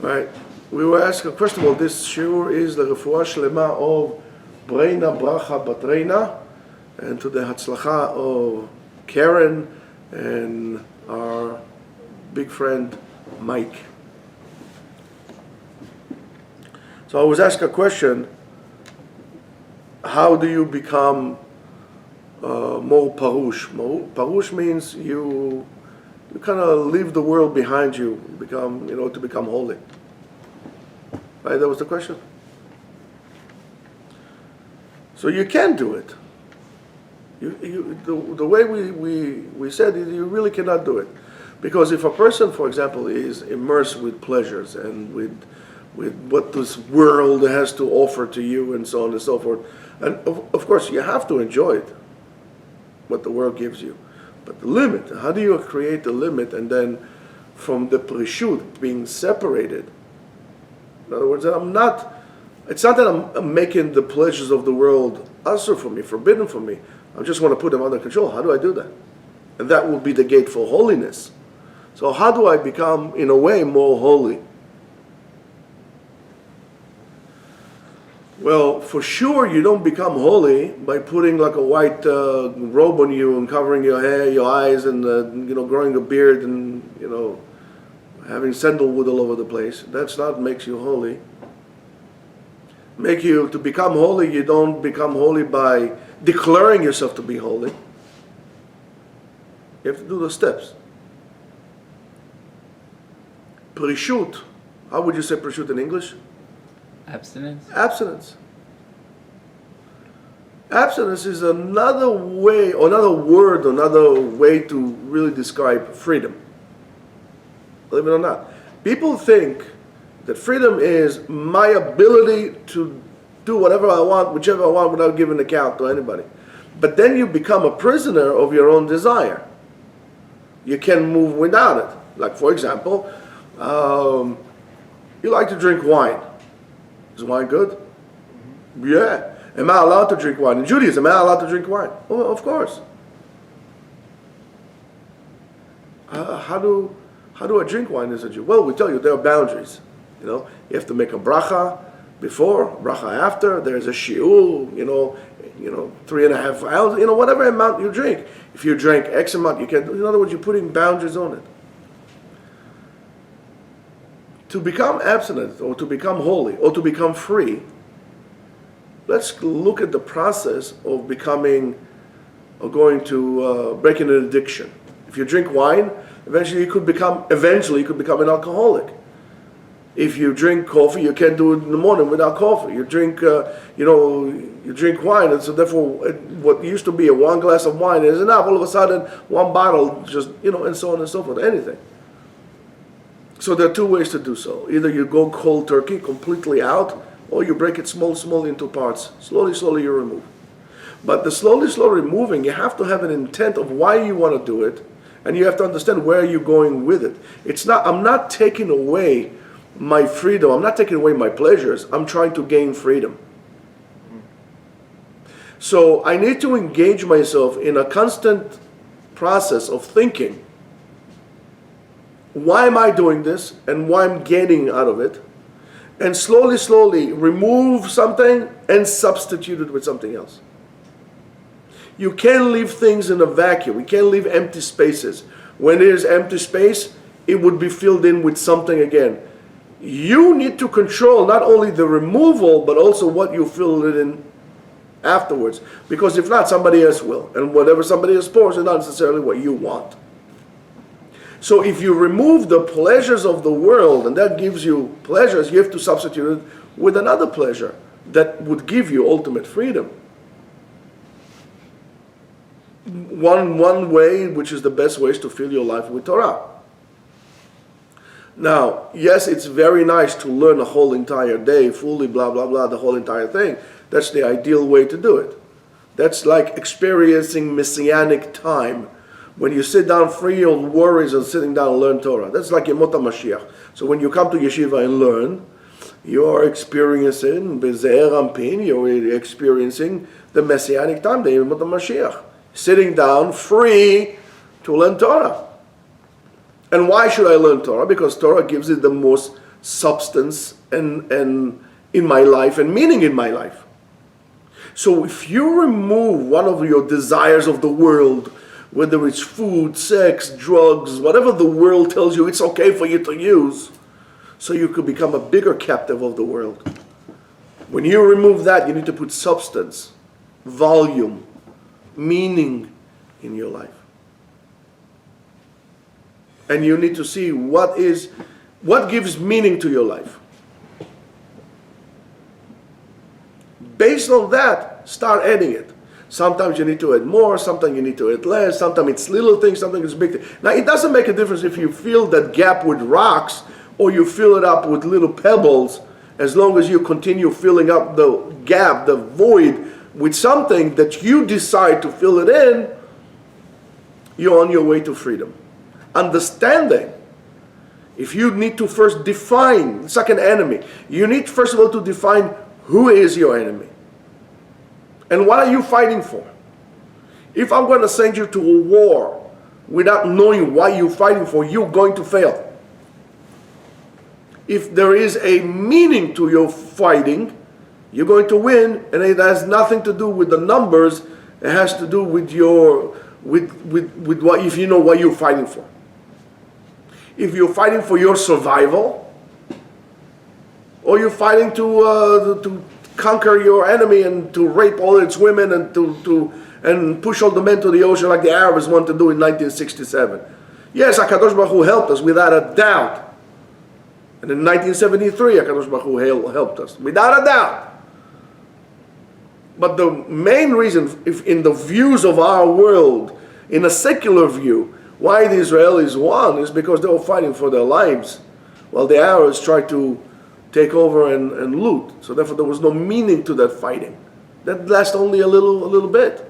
Right. We were asking, first of all, this shiur is the refuah shlema of Breina Bracha Batreina, and to the Hatzlacha of Karen and our big friend Mike. So I was asked a question, how do you become more parush? Parush means you kind of leave the world behind you, to become holy. Right, that was the question. So you can do it. The way we said it, you really cannot do it. Because if a person, for example, is immersed with pleasures and with what this world has to offer to you and so on and so forth, and of course you have to enjoy it, what the world gives you. But the limit, how do you create the limit and then from the prishut, being separated? In other words, it's not that I'm making the pleasures of the world asur for me, forbidden for me. I just want to put them under control. How do I do that? And that will be the gate for holiness. So how do I become, in a way, more holy? Well, for sure you don't become holy by putting like a white robe on you and covering your hair, your eyes, and growing a beard and having sandalwood all over the place. That's not makes you holy. To become holy, you don't become holy by declaring yourself to be holy. You have to do the steps. Prishut, how would you say prishut in English? Abstinence. Abstinence is another way, or another word, another way to really describe freedom. Believe it or not. People think that freedom is my ability to do whatever I want, whichever I want, without giving account to anybody. But then you become a prisoner of your own desire. You can move without it. Like, for example, you like to drink wine. Is wine good? Yeah. Am I allowed to drink wine? In Judaism, am I allowed to drink wine? Oh, of course. How do I drink wine as a Jew? Well, we tell you there are boundaries. You have to make a bracha before, bracha after. There's a shiur, 3.5 ounces, whatever amount you drink. If you drink X amount, you can. In other words, you're putting boundaries on it. To become abstinent, or to become holy, or to become free, let's look at the process of becoming, or going to breaking an addiction. If you drink wine, eventually you could become an alcoholic. If you drink coffee, you can't do it in the morning without coffee. You drink, you drink wine, and so therefore, what used to be a one glass of wine is enough. All of a sudden, one bottle, just and so on and so forth. Anything. So there are two ways to do so. Either you go cold turkey, completely out, or you break it small into parts. Slowly you remove. But the slowly removing, you have to have an intent of why you want to do it, and you have to understand where you're going with it. I'm not taking away my freedom. I'm not taking away my pleasures. I'm trying to gain freedom. So I need to engage myself in a constant process of thinking. Why am I doing this and why I'm gaining out of it? And slowly remove something and substitute it with something else. You can't leave things in a vacuum. You can't leave empty spaces. When there's empty space, it would be filled in with something again. You need to control not only the removal, but also what you fill it in afterwards. Because if not, somebody else will. And whatever somebody else pours is not necessarily what you want. So if you remove the pleasures of the world, and that gives you pleasures, you have to substitute it with another pleasure that would give you ultimate freedom. One way, which is the best way, is to fill your life with Torah. Now, yes, it's very nice to learn a whole entire day, fully, blah, blah, blah, the whole entire thing. That's the ideal way to do it. That's like experiencing messianic time. When you sit down free of worries and sitting down and learn Torah. That's like Yemot HaMashiach. So when you come to Yeshiva and learn, you're experiencing Beze'er Ampin, you're experiencing the messianic time, the Yemot HaMashiach. Sitting down free to learn Torah. And why should I learn Torah? Because Torah gives it the most substance and in my life and meaning in my life. So if you remove one of your desires of the world, whether it's food, sex, drugs, whatever the world tells you it's okay for you to use, so you could become a bigger captive of the world. When you remove that, you need to put substance, volume, meaning in your life. And you need to see what gives meaning to your life. Based on that, start adding it. Sometimes you need to add more, sometimes you need to add less, sometimes it's little things, sometimes it's big things. Now, it doesn't make a difference if you fill that gap with rocks or you fill it up with little pebbles, as long as you continue filling up the gap, the void, with something that you decide to fill it in, you're on your way to freedom. Understanding. If you need to first define, it's like an enemy. You need first of all to define who is your enemy. And what are you fighting for? If I'm going to send you to a war without knowing what you're fighting for, you're going to fail. If there is a meaning to your fighting, you're going to win, and it has nothing to do with the numbers. It has to do with with what, if you know what you're fighting for. If you're fighting for your survival, or you're fighting to conquer your enemy and to rape all its women and and push all the men to the ocean like the Arabs wanted to do in 1967. Yes, HaKadosh Baruch Hu helped us without a doubt. And in 1973, HaKadosh Baruch Hu helped us without a doubt. But the main reason, if in the views of our world, in a secular view, why the Israelis won is because they were fighting for their lives, while the Arabs tried to take over and loot. So therefore there was no meaning to that fighting. That lasts only a little bit.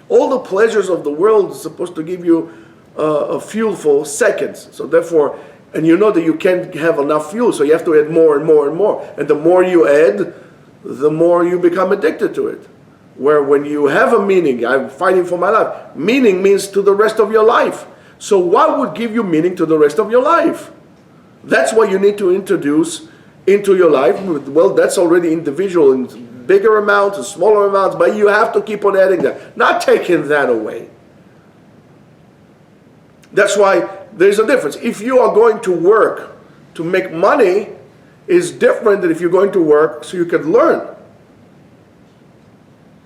All the pleasures of the world is supposed to give you a fuel for seconds. So therefore, and you know that you can't have enough fuel, so you have to add more and more and more. And the more you add, the more you become addicted to it. Where when you have a meaning, I'm fighting for my life. Meaning means to the rest of your life. So what would give you meaning to the rest of your life? That's what you need to introduce into your life. Well, that's already individual in bigger amounts and smaller amounts, but you have to keep on adding that, not taking that away. That's why there's a difference. If you are going to work to make money, is different than if you're going to work so you can learn.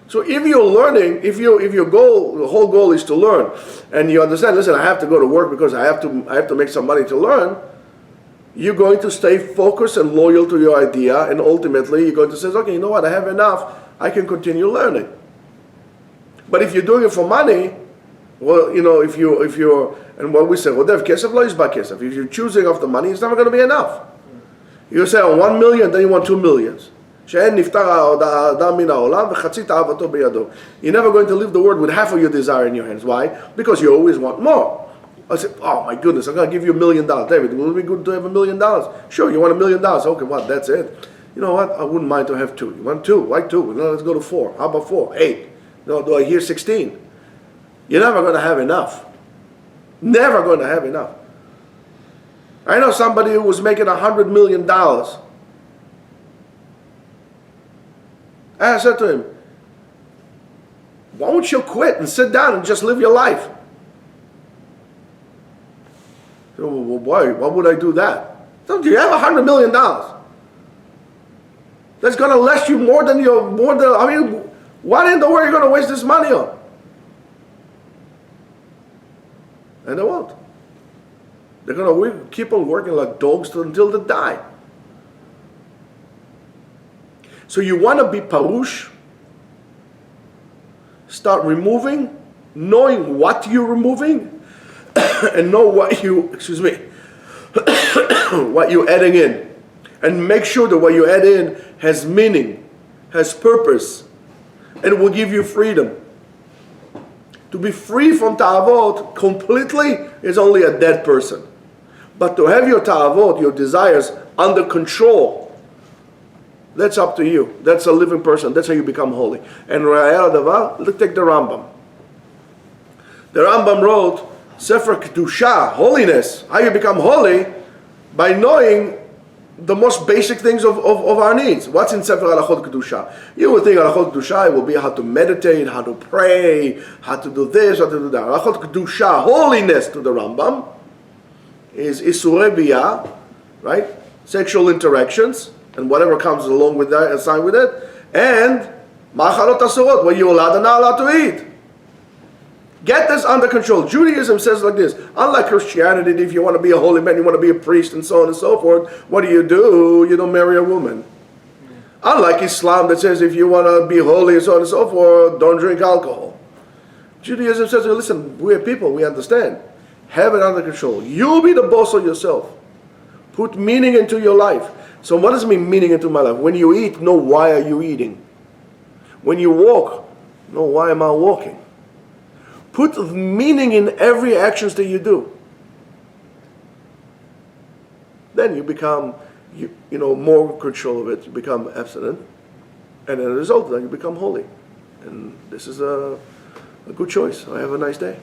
So if you're learning, if your goal, the whole goal is to learn, and you understand, listen, I have to go to work because I have to make some money to learn, you're going to stay focused and loyal to your idea, and ultimately you're going to say, okay, you know what, I have enough, I can continue learning. But if you're doing it for money, well, you know, if you're, and what we say, well, kesef lo yishba kesef. If you're choosing off the money, it's never going to be enough. You say, 1 million, then you want 2 millions. You're never going to leave the world with half of your desire in your hands. Why? Because you always want more. I said, oh my goodness, I'm going to give you $1 million. David, will it be good to have $1 million? Sure, you want $1 million. Okay, what, that's it? You know what, I wouldn't mind to have 2. You want 2? Why 2? No, let's go to 4. How about 4? 8. No, do I hear 16? You're never going to have enough. Never going to have enough. I know somebody who was making $100 million. I said to him, why don't you quit and sit down and just live your life? He said, well, why would I do that? So, you have $100 million. That's going to last you more than, what in the world are you going to waste this money on? And they won't. They're going to keep on working like dogs until they die. So you want to be parush? Start removing, knowing what you're removing, and know what what you're adding in. And make sure that what you add in has meaning, has purpose, and will give you freedom. To be free from ta'avot completely is only a dead person. But to have your ta'avot, your desires, under control, that's up to you. That's a living person. That's how you become holy. And Ra'ayah Davar, let's take the Rambam. The Rambam wrote, Sefer Kedusha, holiness, how you become holy, by knowing the most basic things of our needs. What's in Sefer Halachot Kedusha? You would think Halachot Kedusha will be how to meditate, how to pray, how to do this, how to do that. Halachot Kedusha, holiness to the Rambam, is Isurei Biyah, right? Sexual interactions, and whatever comes along with that, assigned with it, and Ma'achalot Asurot, what you're allowed and not allowed to eat. Get this under control. Judaism says like this: unlike Christianity, if you want to be a holy man, you want to be a priest, and so on and so forth, what do? You don't marry a woman. Unlike Islam that says if you want to be holy and so on and so forth, don't drink alcohol. Judaism says, listen, we're people, we understand. Have it under control. You'll be the boss of yourself. Put meaning into your life. So what does it mean, meaning into my life? When you eat, know why are you eating. When you walk, know why am I walking. Put meaning in every actions that you do. Then you become, more control of it. You become abstinent, and as a result of that, you become holy. And this is a good choice. Have a nice day.